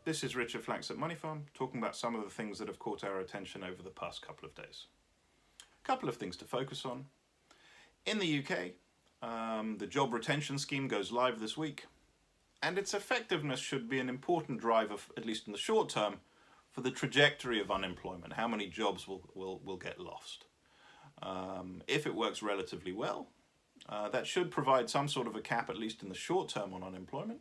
This is Richard Flax at MoneyFarm, talking about some of the things that have caught our attention over the past couple of days. A couple of things to focus on. In the UK, the job retention scheme goes live this week, and its effectiveness should be an important driver, at least in the short term, for the trajectory of unemployment, how many jobs will get lost. If it works relatively well, that should provide some sort of a cap, at least in the short term, on unemployment.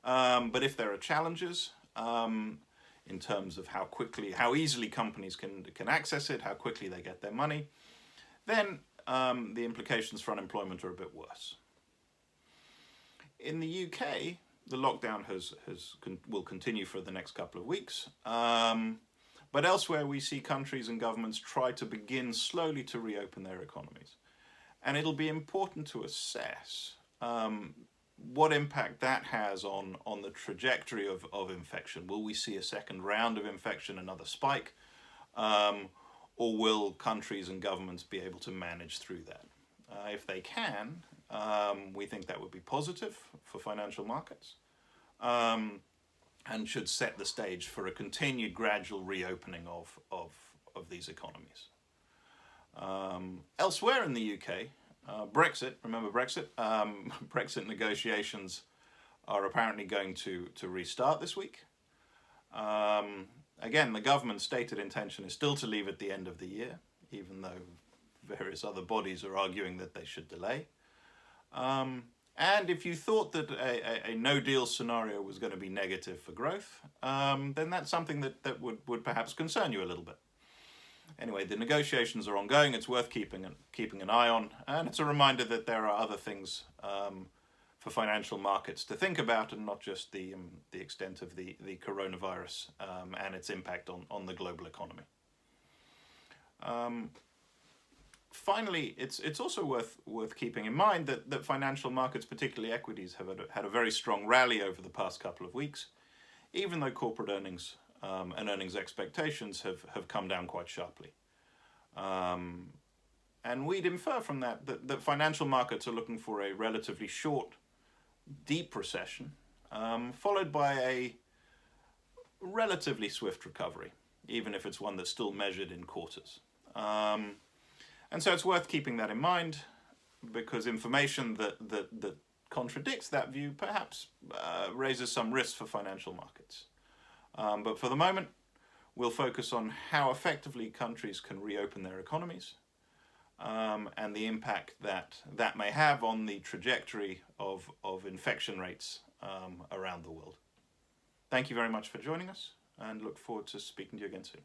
But if there are challenges in terms of how easily companies can access it, how quickly they get their money, then the implications for unemployment are a bit worse. In the UK, the lockdown will continue for the next couple of weeks. But elsewhere, we see countries and governments try to begin slowly to reopen their economies. And it'll be important to assess what impact that has on the trajectory of infection. Will we see a second round of infection, another spike? Or will countries and governments be able to manage through that? If they can, we think that would be positive for financial markets and should set the stage for a continued gradual reopening of these economies. Elsewhere in the UK, Brexit, remember Brexit? Brexit negotiations are apparently going to restart this week. Again, the government's stated intention is still to leave at the end of the year, even though various other bodies are arguing that they should delay. And if you thought that a no-deal scenario was going to be negative for growth, then that's something that would perhaps concern you a little bit. Anyway, the negotiations are ongoing. It's worth keeping an eye on, and it's a reminder that there are other things for financial markets to think about, and not just the extent of the coronavirus and its impact on the global economy. Finally, it's also worth keeping in mind that financial markets, particularly equities, have had a very strong rally over the past couple of weeks, even though corporate earnings and earnings expectations have come down quite sharply. And we'd infer from that financial markets are looking for a relatively short, deep recession, followed by a relatively swift recovery, even if it's one that's still measured in quarters. And so it's worth keeping that in mind, because information that contradicts that view perhaps raises some risks for financial markets. But for the moment, we'll focus on how effectively countries can reopen their economies and the impact that may have on the trajectory of infection rates around the world. Thank you very much for joining us, and look forward to speaking to you again soon.